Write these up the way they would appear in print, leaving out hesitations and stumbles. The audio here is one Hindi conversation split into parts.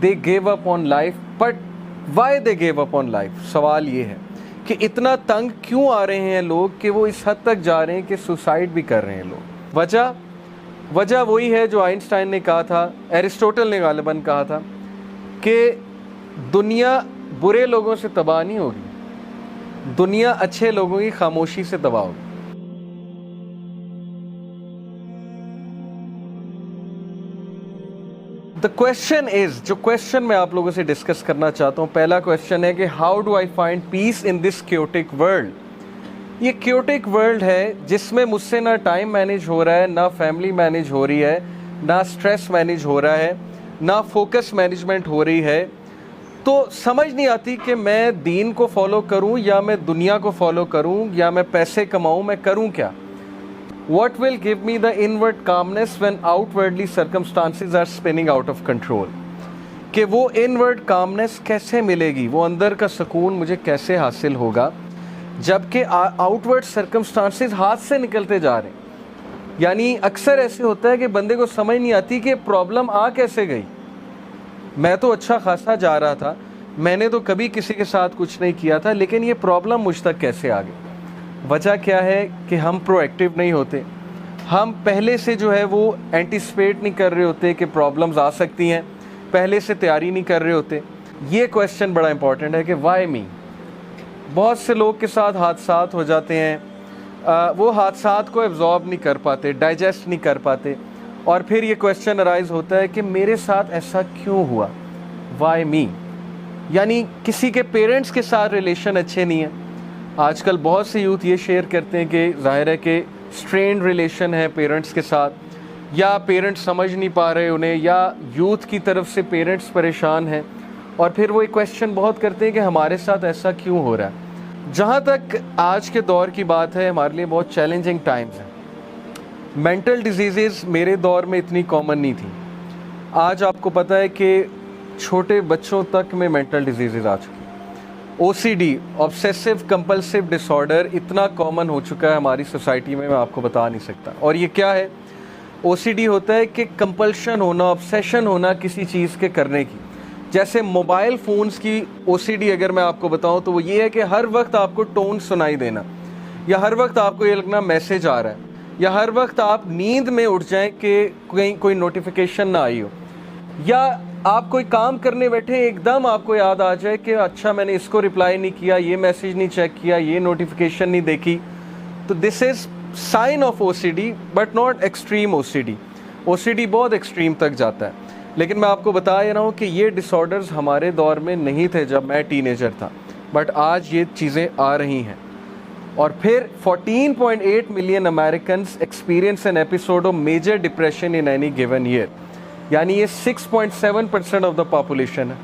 They give up on life, but why they give up on life? सवाल ये है कि इतना तंग क्यों आ रहे हैं लोग कि वो इस हद तक जा रहे हैं कि सुसाइड भी कर रहे हैं लोग। वजह वही है जो आइंस्टाइन ने कहा था, एरिस्टोटल ने गालिबन कहा था कि दुनिया बुरे लोगों से तबाह नहीं होगी, दुनिया अच्छे लोगों की खामोशी से तबाह होगी। द क्वेश्चन इज, जो क्वेश्चन मैं आप लोगों से डिस्कस करना चाहता हूँ, पहला क्वेश्चन है कि how do I find peace in this chaotic world. ये क्योटिक वर्ल्ड है जिसमें मुझसे ना टाइम मैनेज हो रहा है, ना फैमिली मैनेज हो रही है, ना स्ट्रेस मैनेज हो रहा है, ना फोकस मैनेजमेंट हो रही है। तो समझ नहीं आती कि मैं दीन को फॉलो करूं या मैं दुनिया को फॉलो करूं या मैं पैसे कमाऊं, मैं करूं क्या? What will give me the inward calmness when outwardly circumstances are spinning out of control? कि वो inward calmness कैसे मिलेगी, वो अंदर का सुकून मुझे कैसे हासिल होगा जबकि outward circumstances हाथ से निकलते जा रहे हैं। यानी अक्सर ऐसे होता है कि बंदे को समझ नहीं आती कि प्रॉब्लम आ कैसे गई। मैं तो अच्छा खासा जा रहा था, मैंने तो कभी किसी के साथ कुछ नहीं किया था, लेकिन ये प्रॉब्लम मुझ तक कैसे आ गई? वजह क्या है कि हम प्रोएक्टिव नहीं होते, हम पहले से जो है वो एंटिसिपेट नहीं कर रहे होते कि प्रॉब्लम्स आ सकती हैं, पहले से तैयारी नहीं कर रहे होते। ये क्वेश्चन बड़ा इंपॉर्टेंट है कि वाई मी। बहुत से लोग के साथ हादसात हो जाते हैं, वो हादसात को एब्जॉर्ब नहीं कर पाते, डाइजेस्ट नहीं कर पाते, और फिर ये क्वेश्चन अराइज होता है कि मेरे साथ ऐसा क्यों हुआ, वाई मी। यानी किसी के पेरेंट्स के साथ रिलेशन अच्छे नहीं है। आजकल बहुत से यूथ ये शेयर करते हैं कि जाहिर है कि स्ट्रेन्ड रिलेशन है पेरेंट्स के साथ, या पेरेंट्स समझ नहीं पा रहे उन्हें, या यूथ की तरफ से पेरेंट्स परेशान हैं, और फिर वो एक क्वेश्चन बहुत करते हैं कि हमारे साथ ऐसा क्यों हो रहा है। जहाँ तक आज के दौर की बात है, हमारे लिए बहुत चैलेंजिंग टाइम्स हैं। मेंटल डिजीज़ मेरे दौर में इतनी कॉमन नहीं थी। आज आपको पता है कि छोटे बच्चों तक में मेंटल डिजीज़ आ चुकी। OCD, ऑब्सेसिव कंपल्सिव डिसऑर्डर, इतना कॉमन हो चुका है हमारी सोसाइटी में, मैं आपको बता नहीं सकता। और ये क्या है? OCD होता है कि कंपल्शन होना, ऑब्सेशन होना किसी चीज़ के करने की। जैसे मोबाइल फ़ोन्स की OCD अगर मैं आपको बताऊं तो वो ये है कि हर वक्त आपको टोन सुनाई देना, या हर वक्त आपको ये लगना मैसेज आ रहा है, या हर वक्त आप नींद में उठ जाएं कि कहीं कोई नोटिफिकेशन ना आई हो, या आप कोई काम करने बैठे एकदम आपको याद आ जाए कि अच्छा मैंने इसको रिप्लाई नहीं किया, ये मैसेज नहीं चेक किया, ये नोटिफिकेशन नहीं देखी। तो this is sine of OCD, but not extreme OCD। OCD बहुत एक्सट्रीम तक जाता है, लेकिन मैं आपको बता रहा हूँ कि ये डिसऑर्डर्स हमारे दौर में नहीं थे जब मैं टीनेजर था, बट आज ये चीज़ें आ रही हैं। और फिर 14.8 million Americans experience an episode of major depression in any given year. यानी ये 6.7% ऑफ द पॉपुलेशन है।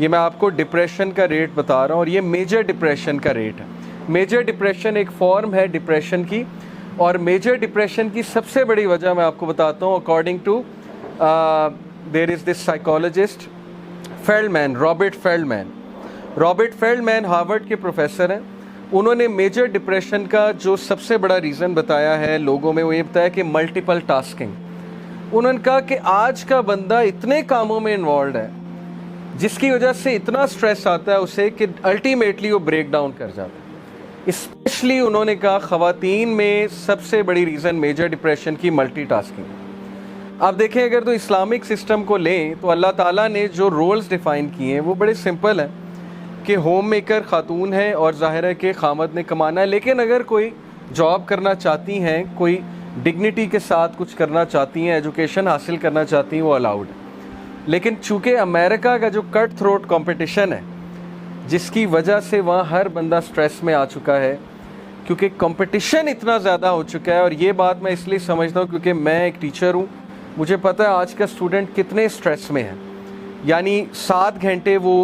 ये मैं आपको डिप्रेशन का रेट बता रहा हूँ, और ये मेजर डिप्रेशन का रेट है। मेजर डिप्रेशन एक फॉर्म है डिप्रेशन की, और मेजर डिप्रेशन की सबसे बड़ी वजह मैं आपको बताता हूँ। According to there is this psychologist Feldman, Robert Feldman Harvard के प्रोफेसर हैं। उन्होंने मेजर डिप्रेशन का जो सबसे बड़ा रीज़न बताया है लोगों में, वो ये बताया कि मल्टीपल टास्किंग। उन्होंने कहा कि आज का बंदा इतने कामों में इन्वॉल्व है जिसकी वजह से इतना स्ट्रेस आता है उसे कि अल्टीमेटली वो ब्रेक डाउन कर जाता है। स्पेशली उन्होंने कहा ख़वातीन में सबसे बड़ी रीज़न मेजर डिप्रेशन की मल्टीटास्किंग। आप देखें, अगर तो इस्लामिक सिस्टम को लें तो अल्लाह ताला ने जो रोल्स डिफ़ाइन किए हैं वो बड़े सिंपल हैं कि होम मेकर ख़ातून है और ज़ाहिर है कि ख़ामद ने कमाना है, लेकिन अगर कोई जॉब करना चाहती हैं, कोई डिग्निटी के साथ कुछ करना चाहती हैं, एजुकेशन हासिल करना चाहती हैं, वो अलाउड है। लेकिन चूँकि अमेरिका का जो कट थ्रोट कंपटीशन है, जिसकी वजह से वहाँ हर बंदा स्ट्रेस में आ चुका है, क्योंकि कंपटीशन इतना ज़्यादा हो चुका है। और ये बात मैं इसलिए समझता हूँ क्योंकि मैं एक टीचर हूँ, मुझे पता है आज का स्टूडेंट कितने स्ट्रेस में है। यानी 7 घंटे वो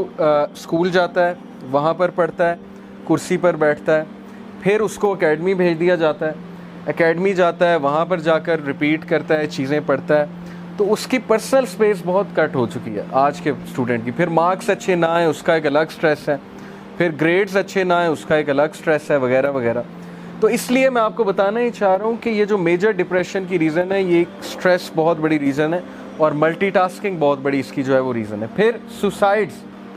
स्कूल जाता है, वहाँ पर पढ़ता है, कुर्सी पर बैठता है, फिर उसको एकेडमी भेज दिया जाता है, एकेडमी जाता है, वहाँ पर जाकर रिपीट करता है, चीज़ें पढ़ता है। तो उसकी पर्सनल स्पेस बहुत कट हो चुकी है आज के स्टूडेंट की। फिर मार्क्स अच्छे ना आए उसका एक अलग स्ट्रेस है, फिर ग्रेड्स अच्छे ना आए उसका एक अलग स्ट्रेस है, वगैरह वगैरह। तो इसलिए मैं आपको बताना ही चाह रहा हूँ कि ये जो मेजर डिप्रेशन की रीज़न है, ये स्ट्रेस बहुत बड़ी रीज़न है। और मल्टीटास्किंग बहुत बड़ी इसकी जो है वो रीज़न है। फिर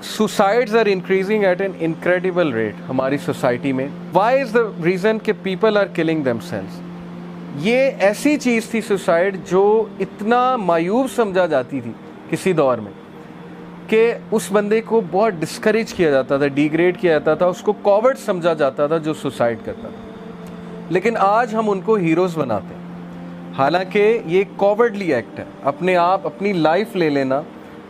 suicides are increasing at an incredible rate हमारी सोसाइटी में। वाई इज़ द रीज़न कि पीपल आर किलिंग देमसेल्व्स। ये ऐसी चीज़ थी सुसाइड जो इतना मायूब समझा जाती थी किसी दौर में कि उस बंदे को बहुत डिस्करेज किया जाता था, डिग्रेड किया जाता था, उसको कॉवर्ड समझा जाता था जो सुसाइड करता था। लेकिन आज हम उनको हीरोज़ बनाते हैं, हालांकि ये कॉवर्डली एक्ट है। अपने आप अपनी लाइफ ले लेना,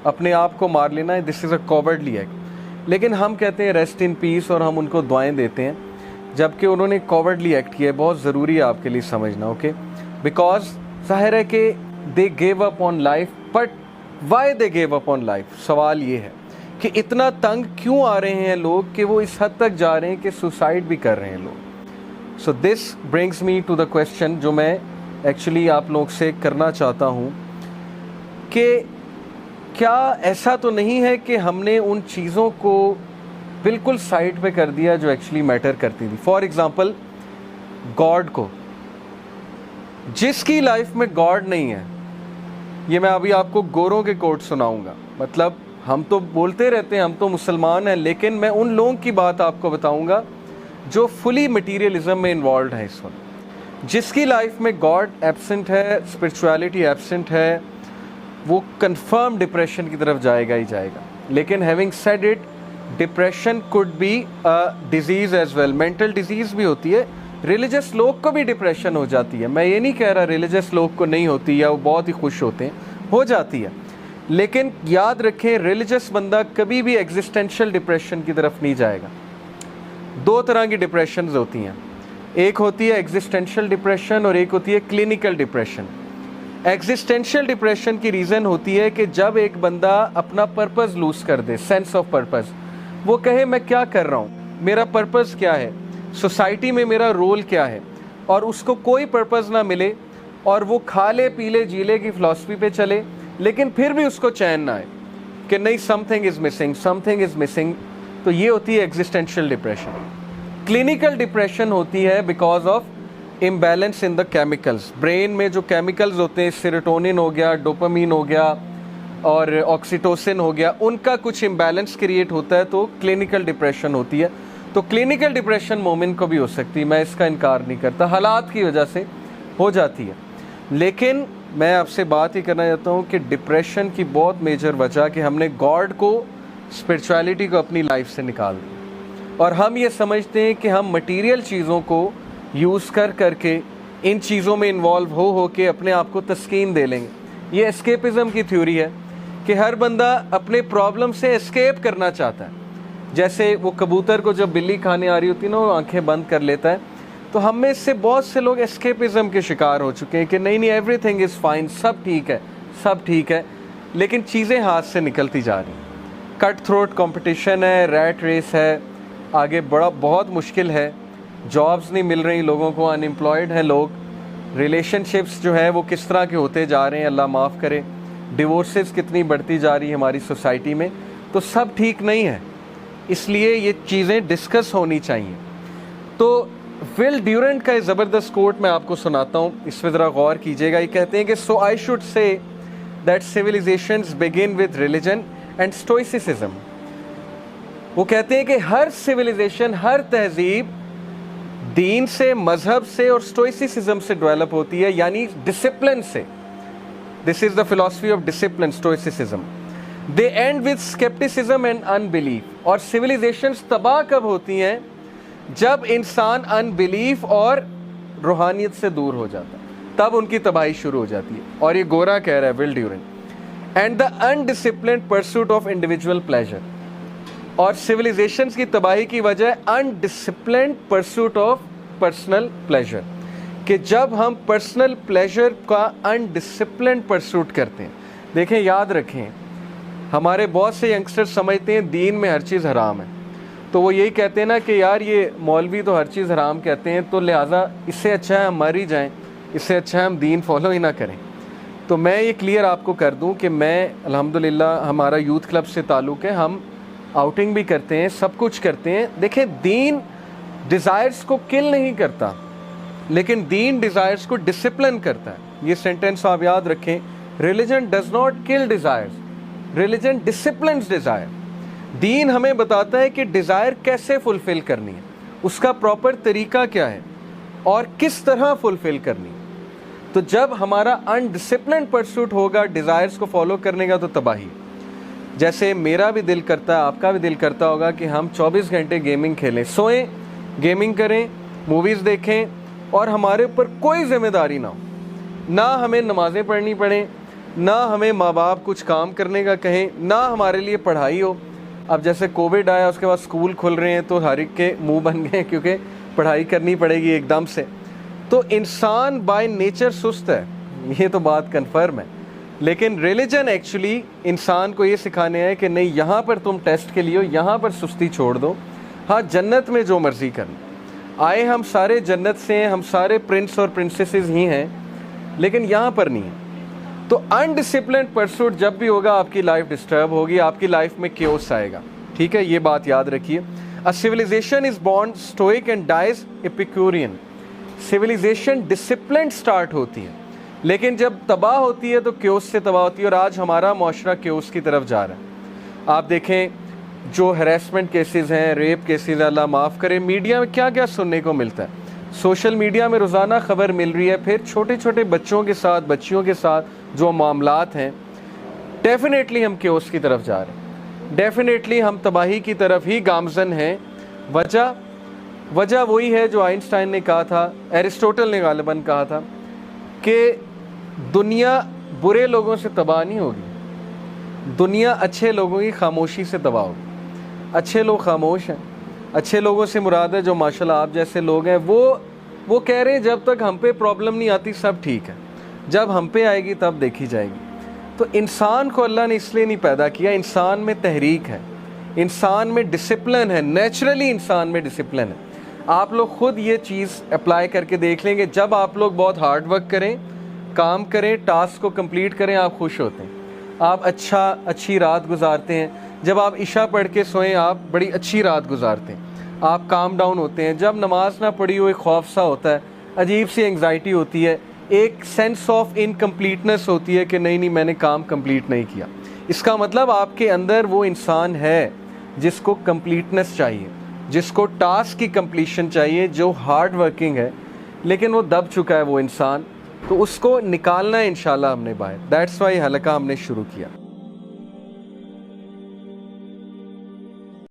अपने आप को मार लेना, this is a cowardly act. लेकिन हम कहते हैं रेस्ट इन पीस और हम उनको दुआएं देते हैं, जबकि उन्होंने कॉवर्डली एक्ट किया है। बहुत ज़रूरी है आपके लिए समझना, ओके, बिकॉज जाहिर है कि they gave up on life, but why they gave up on life? सवाल ये है कि इतना तंग क्यों आ रहे हैं लोग कि वो इस हद तक जा रहे हैं कि सुसाइड भी कर रहे हैं लोग। So this brings me to the question जो मैं एक्चुअली आप लोग से करना चाहता हूँ कि क्या ऐसा तो नहीं है कि हमने उन चीज़ों को बिल्कुल साइड पे कर दिया जो एक्चुअली मैटर करती थी। फॉर एग्ज़ाम्पल, गॉड को, जिसकी लाइफ में गॉड नहीं है, ये मैं अभी आपको गोरों के कोट सुनाऊंगा। मतलब हम तो बोलते रहते हैं हम तो मुसलमान हैं, लेकिन मैं उन लोगों की बात आपको बताऊंगा जो फुली मटीरियलिज्म में इन्वॉल्व है इस वक्त। जिसकी लाइफ में गॉड एब्सेंट है, स्पिरिचुअलिटी एब्सेंट है, वो कंफर्म डिप्रेशन की तरफ जाएगा ही जाएगा। लेकिन having said it, depression could be a disease as well. Mental disease भी होती है, रिलीजियस लोग को भी डिप्रेशन हो जाती है। मैं ये नहीं कह रहा रिलीजियस लोग को नहीं होती या वो बहुत ही खुश होते हैं, हो जाती है। लेकिन याद रखें, रिलीजियस बंदा कभी भी एग्जिस्टेंशियल डिप्रेशन की तरफ नहीं जाएगा। दो तरह की डिप्रेशन होती हैं, एक होती है एग्जिस्टेंशियल डिप्रेशन और एक होती है क्लिनिकल डिप्रेशन। एग्जिस्टेंशियल डिप्रेशन की रीज़न होती है कि जब एक बंदा अपना पर्पज़ लूज कर दे, सेंस ऑफ पर्पज़, वो कहे मैं क्या कर रहा हूँ, मेरा पर्पज़ क्या है, सोसाइटी में मेरा रोल क्या है, और उसको कोई पर्पज़ ना मिले और वो खा ले पी ले जी ले की फ़िलासफ़ी पे चले, लेकिन फिर भी उसको चैन ना आए कि नहीं something is missing, something is missing. तो ये होती है एग्जिस्टेंशियल डिप्रेशन। क्लिनिकल डिप्रेशन होती है because of imbalance in the chemicals. Brain में जो केमिकल्स होते हैं, सेरोटोनिन हो गया, डोपामीन हो गया और ऑक्सीटोसिन हो गया, उनका कुछ इम्बैलेंस क्रिएट होता है, तो क्लिनिकल डिप्रेशन होती है। तो क्लिनिकल डिप्रेशन मोमिन को भी हो सकती है, मैं इसका इनकार नहीं करता, हालात की वजह से हो जाती है। लेकिन मैं आपसे बात ही करना चाहता हूँ कि डिप्रेशन की बहुत मेजर वजह कि हमने गॉड को, स्पिरिचुअलिटी को अपनी लाइफ से निकाल दिया और हम ये समझते हैं कि हम मटीरियल चीज़ों को यूज़ कर करके, इन चीज़ों में इन्वॉल्व हो के अपने आप को तस्कीन दे लेंगे। ये एस्केपिज़म की थ्योरी है कि हर बंदा अपने प्रॉब्लम से एस्केप करना चाहता है। जैसे वो कबूतर को जब बिल्ली खाने आ रही होती है ना, वो आंखें बंद कर लेता है। तो हम में से बहुत से लोग एस्केपिज़म के शिकार हो चुके हैं कि नहीं नहीं एवरीथिंग इज़ फाइन, सब ठीक है, सब ठीक है, लेकिन चीज़ें हाथ से निकलती जा रही। कट थ्रोट कंपटीशन है, रैट रेस है, आगे बहुत मुश्किल है, जॉब्स नहीं मिल रही लोगों को, अनएम्प्लॉयड हैं लोग, रिलेशनशिप्स जो है वो किस तरह के होते जा रहे हैं, अल्लाह माफ़ करे, डिवोर्सेस कितनी बढ़ती जा रही है हमारी सोसाइटी में। तो सब ठीक नहीं है, इसलिए ये चीज़ें डिस्कस होनी चाहिए। तो विल ड्यूरेंट का ज़बरदस्त कोट मैं आपको सुनाता हूँ, इस पर ज़रा गौर कीजिएगा। ये कहते हैं कि so I should say that civilizations begin with religion and stoicism. वो कहते हैं कि हर सिविलाइजेशन, हर तहजीब दीन से, मजहब से और स्टोइसिज्म से डेवलप होती है, यानी डिसिप्लिन से। This is the philosophy of discipline, stoicism. They and with scepticism and unbelief. और सिविलाइजेशंस तबाह कब होती हैं? जब इंसान अनबिलीफ और रूहानियत से दूर हो जाता है, तब उनकी तबाही शुरू हो जाती है। और ये गोरा कह रहा है, Will Durant. And the undisciplined pursuit of individual pleasure. और सिविलाइजेशंस की तबाही की वजह undisciplined pursuit of personal pleasure, कि जब हम पर्सनल प्लेजर का अनडिसिप्लिन्ड परसूट करते हैं। देखें, याद रखें, हमारे बहुत से यंगस्टर्स समझते हैं दीन में हर चीज़ हराम है, तो वो यही कहते हैं ना कि यार ये मौलवी तो हर चीज़ हराम कहते हैं, तो लिहाजा इससे अच्छा है हम मर ही जाएँ, इससे अच्छा है हम दीन फॉलो ही ना करें। तो मैं ये क्लियर आपको कर दूं कि मैं अल्हम्दुलिल्लाह, हमारा यूथ क्लब से ताल्लुक़ है, हम आउटिंग भी करते हैं, सब कुछ करते हैं। देखें, दीन डिज़ायर्स को किल नहीं करता, लेकिन दीन डिज़ायर्स को डिसिप्लिन करता है। ये सेंटेंस आप याद रखें, religion does not kill desires, religion disciplines desire. दीन हमें बताता है कि डिज़ायर कैसे फुलफ़िल करनी है, उसका प्रॉपर तरीका क्या है और किस तरह फुलफ़िल करनी है। तो जब हमारा अनडिसिप्लिन्ड परसूट होगा डिज़ायर्स को फॉलो करने का तो तबाही। जैसे मेरा भी दिल करता है, आपका भी दिल करता होगा कि हम 24 घंटे गेमिंग खेलें, सोएं, गेमिंग करें, मूवीज़ देखें और हमारे ऊपर कोई जिम्मेदारी ना हो, ना हमें नमाज़ें पढ़नी पड़ें, ना हमें माँ बाप कुछ काम करने का कहें, ना हमारे लिए पढ़ाई हो। अब जैसे कोविड आया उसके बाद स्कूल खुल रहे हैं तो हर एक के मुंह बन गए क्योंकि पढ़ाई करनी पड़ेगी एकदम से। तो इंसान बाय नेचर सुस्त है, ये तो बात कन्फर्म है। लेकिन रिलीजन एक्चुअली इंसान को ये सिखाने है कि नहीं, यहाँ पर तुम टेस्ट के लिए हो, यहाँ पर सुस्ती छोड़ दो। हाँ, जन्नत में जो मर्जी करना, आए हम सारे जन्नत से हैं, हम सारे प्रिंस और प्रिंसेसेस ही हैं, लेकिन यहाँ पर नहीं है। तो अनडिसिप्लिन्ड परसूट जब भी होगा आपकी लाइफ डिस्टर्ब होगी, आपकी लाइफ में क्योस आएगा। ठीक है, ये बात याद रखिए। A civilization is born stoic and dies epicurean. Civilization discipline start होती है, लेकिन जब तबाह होती है तो क्योस से तबाह होती है, और आज हमारा माशरा क्योस की तरफ जा रहा है। आप देखें जो हैरेसमेंट केसेस हैं, रेप केसेस, अल्लाह माफ़ करे, मीडिया में क्या क्या सुनने को मिलता है। सोशल मीडिया में रोज़ाना ख़बर मिल रही है, फिर छोटे छोटे बच्चों के साथ, बच्चियों के साथ जो मामलात हैं। डेफिनेटली हम क्योस की तरफ जा रहे हैं, डेफिनेटली हम तबाही की तरफ ही गामजन हैं। वजह वही है जो आइंस्टाइन ने कहा था, एरिस्टोटल ने गालिबन कहा था कि दुनिया बुरे लोगों से तबाह नहीं होगी, दुनिया अच्छे लोगों की खामोशी से तबाह होगी। अच्छे लोग खामोश हैं, अच्छे लोगों से मुराद है जो माशाल्लाह आप जैसे लोग हैं, वो कह रहे हैं जब तक हम पे प्रॉब्लम नहीं आती सब ठीक है, जब हम पे आएगी तब देखी जाएगी। तो इंसान को अल्लाह ने इसलिए नहीं पैदा किया, इंसान में तहरीक है, इंसान में डिसिप्लिन है, नेचुरली इंसान में डिसिप्लिन है। आप लोग खुद ये चीज़ अप्लाई करके देख लेंगे, जब आप लोग बहुत हार्ड वर्क करें, काम करें, टास्क को कंप्लीट करें, आप खुश होते हैं, आप अच्छी रात गुजारते हैं। जब आप इशा पढ़ के सोएं, आप बड़ी अच्छी रात गुजारते हैं, आप काम डाउन होते हैं। जब नमाज ना पढ़ी हो, एक खौफ सा होता है, अजीब सी एंग्जाइटी होती है, एक सेंस ऑफ इनकम्प्लीटनेस होती है कि नहीं मैंने काम कंप्लीट नहीं किया। इसका मतलब आपके अंदर वो इंसान है जिसको कंप्लीटनेस चाहिए, जिसको टास्क की कंप्लीशन चाहिए, जो हार्ड वर्किंग है, लेकिन वो दब चुका है वो इंसान। तो उसको निकालना है इंशाल्लाह हमने बाहर। दैट्स वाई हलका हमने शुरू किया।